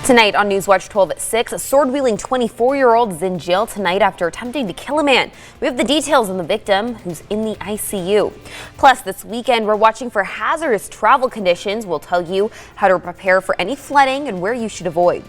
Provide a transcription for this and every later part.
Tonight on NewsWatch 12 at 6, a sword-wielding 24-year-old is in jail tonight after attempting to kill a man. We have the details on the victim, who's in the ICU. Plus, this weekend, we're watching for hazardous travel conditions. We'll tell you how to prepare for any flooding and where you should avoid.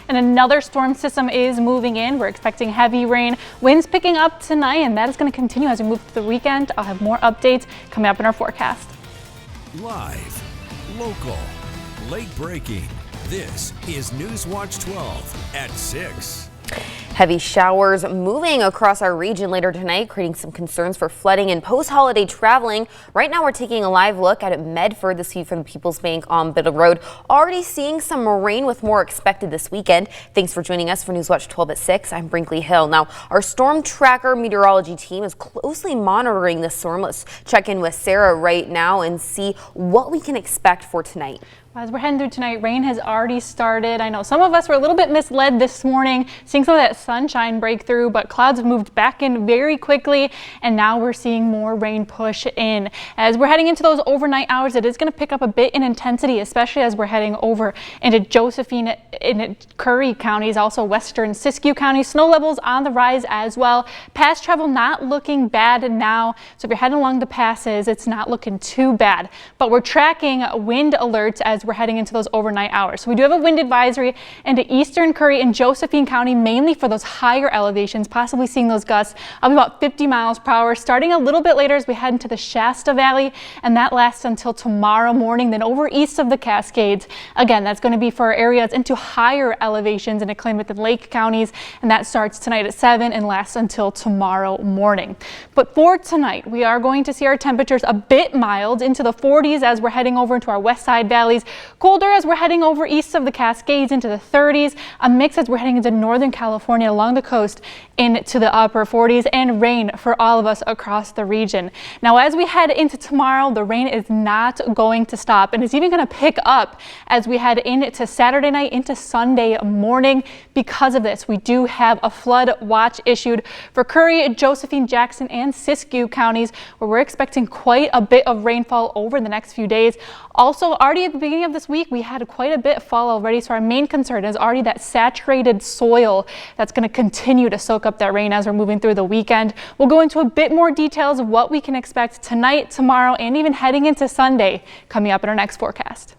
And another storm system is moving in. We're expecting heavy rain, winds picking up tonight, and that is going to continue as we move through the weekend. I'll have more updates coming up in our forecast. Live, local, late breaking. This is NewsWatch 12 at 6. Heavy showers moving across our region later tonight, creating some concerns for flooding and post-holiday traveling. Right now, we're taking a live look at Medford, this view from the People's Bank on Biddle Road. Already seeing some rain with more expected this weekend. Thanks for joining us for NewsWatch 12 at 6. I'm Brinkley Hill. Now, our storm tracker meteorology team is closely monitoring this storm. Let's check in with Sarah right now and see what we can expect for tonight. As we're heading through tonight, rain has already started. I know some of us were a little bit misled this morning, seeing some of that sunshine break through, but clouds have moved back in very quickly, and now we're seeing more rain push in. As we're heading into those overnight hours, it is going to pick up a bit in intensity, especially as we're heading over into Josephine and Curry counties, also western Siskiyou County. Snow levels on the rise as well. Pass travel not looking bad now, so if you're heading along the passes, it's not looking too bad. But we're tracking wind alerts as we're heading into those overnight hours. So we do have a wind advisory into eastern Curry and Josephine County, mainly for those higher elevations, possibly seeing those gusts of about 50 miles per hour, starting a little bit later as we head into the Shasta Valley, and that lasts until tomorrow morning. Then over east of the Cascades, again, that's going to be for areas into higher elevations in the Klamath and Lake counties, and that starts tonight at 7 and lasts until tomorrow morning. But for tonight, we are going to see our temperatures a bit mild into the 40s as we're heading over into our west side valleys. Colder as we're heading over east of the Cascades into the 30s, a mix as we're heading into northern California along the coast into the upper 40s, and rain for all of us across the region. Now, as we head into tomorrow, the rain is not going to stop, and it's even going to pick up as we head into Saturday night into Sunday morning. Because of this, we do have a flood watch issued for Curry, Josephine, Jackson, and Siskiyou counties, where we're expecting quite a bit of rainfall over the next few days. Also, already at the beginning of this week, we had quite a bit fall already, so our main concern is already that saturated soil that's going to continue to soak up that rain as we're moving through the weekend. We'll go into a bit more details of what we can expect tonight, tomorrow, and even heading into Sunday coming up in our next forecast.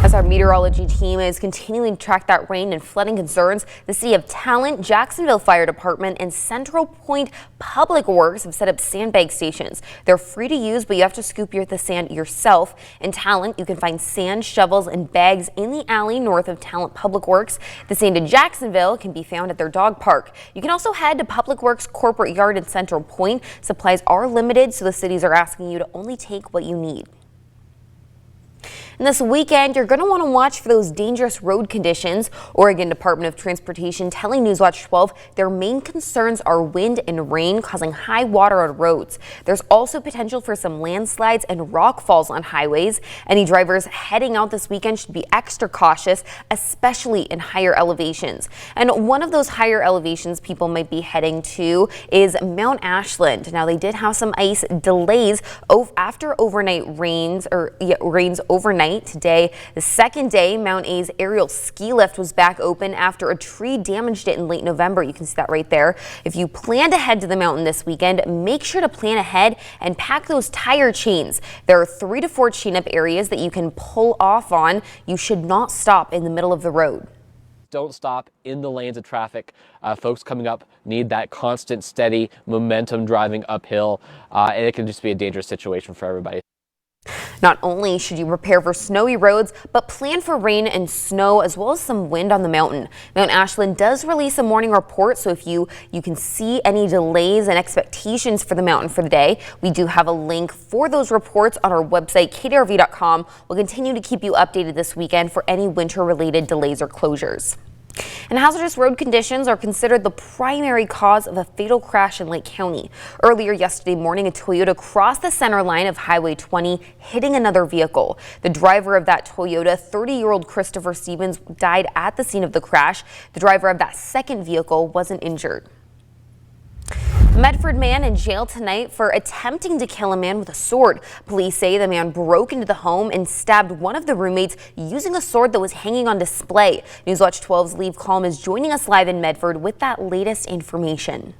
As our meteorology team is continuing to track that rain and flooding concerns, the City of Talent, Jacksonville Fire Department, and Central Point Public Works have set up sandbag stations. They're free to use, but you have to scoop the sand yourself. In Talent, you can find sand, shovels, and bags in the alley north of Talent Public Works. The same in Jacksonville can be found at their dog park. You can also head to Public Works Corporate Yard in Central Point. Supplies are limited, so the cities are asking you to only take what you need. And this weekend, you're going to want to watch for those dangerous road conditions. Oregon Department of Transportation telling NewsWatch 12 their main concerns are wind and rain causing high water on roads. There's also potential for some landslides and rock falls on highways. Any drivers heading out this weekend should be extra cautious, especially in higher elevations. And one of those higher elevations people might be heading to is Mount Ashland. Now, they did have some ice delays after overnight rains overnight. Today, the second day, Mount A's aerial ski lift was back open after a tree damaged it in late November. You can see that right there. If you plan to head to the mountain this weekend, make sure to plan ahead and pack those tire chains. There are 3 to 4 chain up areas that you can pull off on. You should not stop in the middle of the road. Don't stop in the lanes of traffic. Folks coming up need that constant, steady momentum driving uphill, and it can just be a dangerous situation for everybody. Not only should you prepare for snowy roads, but plan for rain and snow as well as some wind on the mountain. Mount Ashland does release a morning report, so if you can see any delays and expectations for the mountain for the day, we do have a link for those reports on our website, kdrv.com. We'll continue to keep you updated this weekend for any winter-related delays or closures. And hazardous road conditions are considered the primary cause of a fatal crash in Lake County. Earlier yesterday morning, a Toyota crossed the center line of Highway 20, hitting another vehicle. The driver of that Toyota, 30-year-old Christopher Stevens, died at the scene of the crash. The driver of that second vehicle wasn't injured. Medford man in jail tonight for attempting to kill a man with a sword. Police say the man broke into the home and stabbed one of the roommates using a sword that was hanging on display. NewsWatch 12's Leave Calm is joining us live in Medford with that latest information.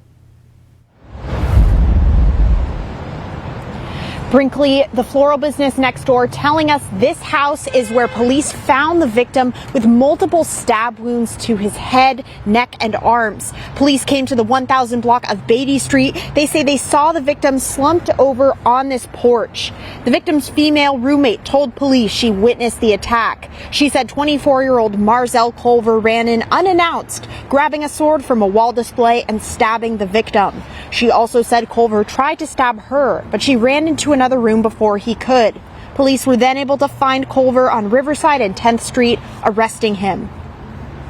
Brinkley, the floral business next door, telling us this house is where police found the victim with multiple stab wounds to his head, neck, and arms. Police came to the 1000 block of Beatty Street. They say they saw the victim slumped over on this porch. The victim's female roommate told police she witnessed the attack. She said 24-year-old Marzelle Culver ran in unannounced, grabbing a sword from a wall display and stabbing the victim. She also said Culver tried to stab her, but she ran into another room before he could. Police were then able to find Culver on Riverside and 10th Street, arresting him.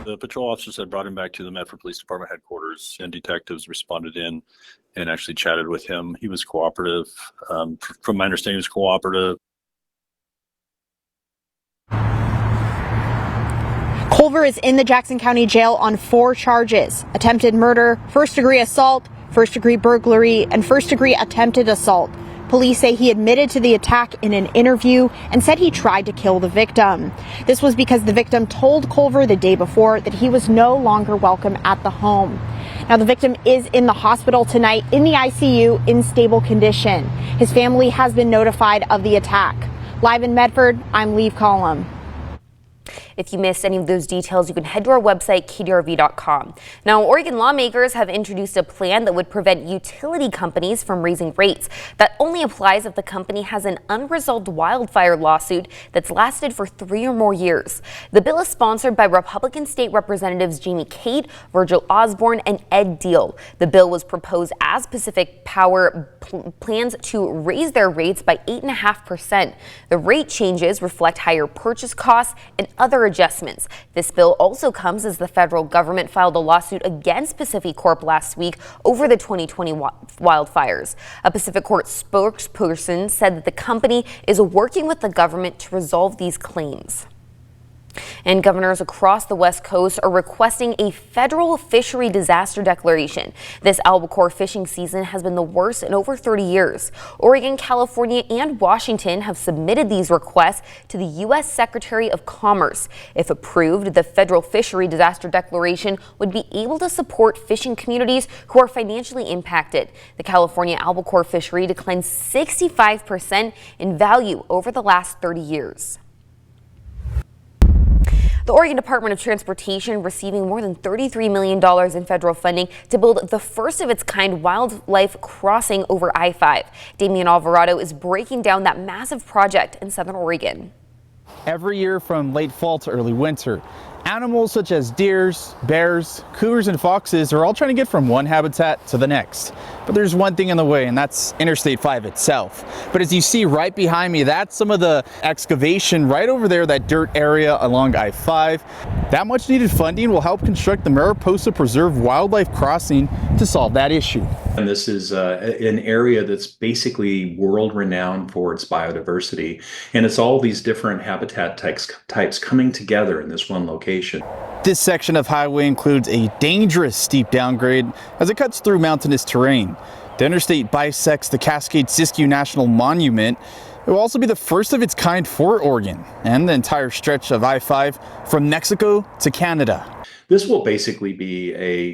The patrol officers had brought him back to the Medford Police Department headquarters, and detectives responded in and actually chatted with him. He was cooperative. From my understanding, he was cooperative. Culver is in the Jackson County Jail on 4 charges: attempted murder, first-degree assault, first-degree burglary, and first-degree attempted assault. Police say he admitted to the attack in an interview and said he tried to kill the victim. This was because the victim told Culver the day before that he was no longer welcome at the home. Now, the victim is in the hospital tonight in the ICU in stable condition. His family has been notified of the attack. Live in Medford, I'm Leave Column. If you missed any of those details, you can head to our website, kdrv.com. Now, Oregon lawmakers have introduced a plan that would prevent utility companies from raising rates. That only applies if the company has an unresolved wildfire lawsuit that's lasted for 3 or more years. The bill is sponsored by Republican State Representatives Jamie Cate, Virgil Osborne, and Ed Deal. The bill was proposed as Pacific Power plans to raise their rates by 8.5%. The rate changes reflect higher purchase costs and other adjustments. This bill also comes as the federal government filed a lawsuit against Pacific Corp last week over the 2020 wildfires. A Pacific Corp spokesperson said that the company is working with the government to resolve these claims. And governors across the West Coast are requesting a federal fishery disaster declaration. This albacore fishing season has been the worst in over 30 years. Oregon, California, and Washington have submitted these requests to the U.S. Secretary of Commerce. If approved, the federal fishery disaster declaration would be able to support fishing communities who are financially impacted. The California albacore fishery declined 65% in value over the last 30 years. The Oregon Department of Transportation receiving more than $33 million in federal funding to build the first of its kind wildlife crossing over I-5. Damian Alvarado is breaking down that massive project in Southern Oregon. Every year from late fall to early winter, animals such as deers, bears, cougars, and foxes are all trying to get from one habitat to the next. But there's one thing in the way, and that's Interstate 5 itself. But as you see right behind me, that's some of the excavation right over there, that dirt area along I-5. That much needed funding will help construct the Mariposa Preserve Wildlife Crossing to solve that issue. And this is an area that's basically world renowned for its biodiversity. And it's all these different habitat types coming together in this one location. This section of highway includes a dangerous steep downgrade as it cuts through mountainous terrain. The interstate bisects the Cascade-Siskiyou National Monument. It will also be the first of its kind for Oregon and the entire stretch of I-5 from Mexico to Canada. This will basically be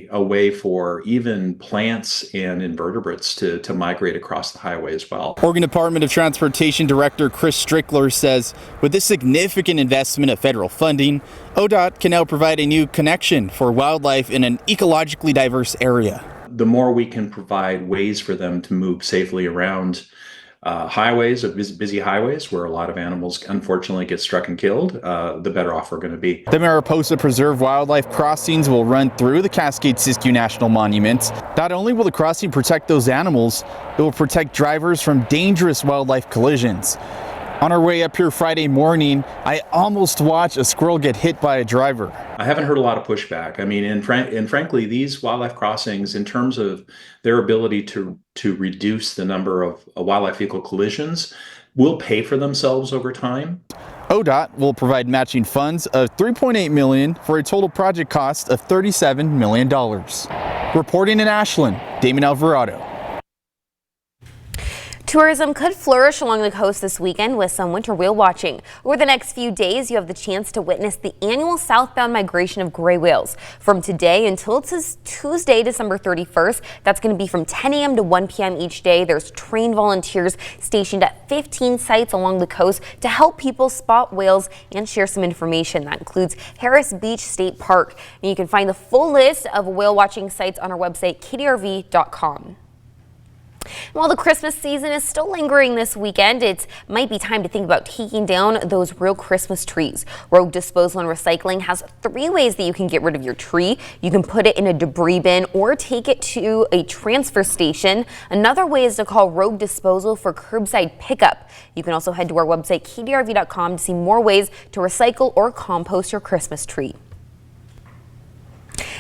a way for even plants and invertebrates to migrate across the highway as well. Oregon Department of Transportation Director Chris Strickler says with this significant investment of federal funding, ODOT can now provide a new connection for wildlife in an ecologically diverse area. The more we can provide ways for them to move safely around highways, busy highways where a lot of animals unfortunately get struck and killed, the better off we're going to be. The Mariposa Preserve Wildlife Crossings will run through the Cascade-Siskiyou National Monument. Not only will the crossing protect those animals, it will protect drivers from dangerous wildlife collisions. On our way up here Friday morning, I almost watched a squirrel get hit by a driver. I haven't heard a lot of pushback. I mean, and frankly, these wildlife crossings, in terms of their ability to reduce the number of wildlife vehicle collisions, will pay for themselves over time. ODOT will provide matching funds of $3.8 million for a total project cost of $37 million. Reporting in Ashland, Damon Alvarado. Tourism could flourish along the coast this weekend with some winter whale watching. Over the next few days, you have the chance to witness the annual southbound migration of gray whales. From today until Tuesday, December 31st, that's going to be from 10 a.m. to 1 p.m. each day. There's trained volunteers stationed at 15 sites along the coast to help people spot whales and share some information. That includes Harris Beach State Park. And you can find the full list of whale watching sites on our website, kdrv.com. While the Christmas season is still lingering this weekend, it might be time to think about taking down those real Christmas trees. Rogue Disposal and Recycling has 3 ways that you can get rid of your tree. You can put it in a debris bin or take it to a transfer station. Another way is to call Rogue Disposal for curbside pickup. You can also head to our website, kdrv.com, to see more ways to recycle or compost your Christmas tree.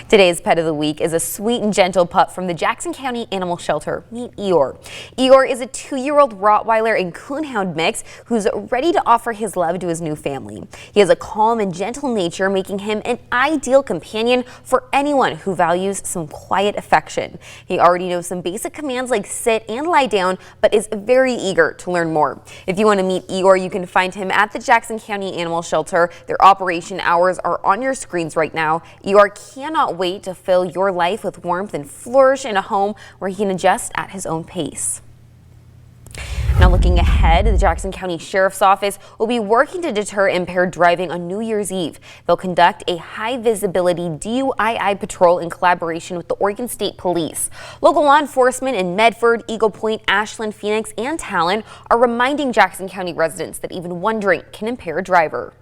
Today's pet of the week is a sweet and gentle pup from the Jackson County Animal Shelter. Meet Eeyore. Eeyore is a 2-year-old Rottweiler and Coonhound mix who's ready to offer his love to his new family. He has a calm and gentle nature, making him an ideal companion for anyone who values some quiet affection. He already knows some basic commands like sit and lie down, but is very eager to learn more. If you want to meet Eeyore, you can find him at the Jackson County Animal Shelter. Their operation hours are on your screens right now. Eeyore cannot wait to fill your life with warmth and flourish in a home where he can adjust at his own pace. Now looking ahead, the Jackson County Sheriff's Office will be working to deter impaired driving on New Year's Eve. They'll conduct a high-visibility DUII patrol in collaboration with the Oregon State Police. Local law enforcement in Medford, Eagle Point, Ashland, Phoenix, and Talon are reminding Jackson County residents that even one drink can impair a driver.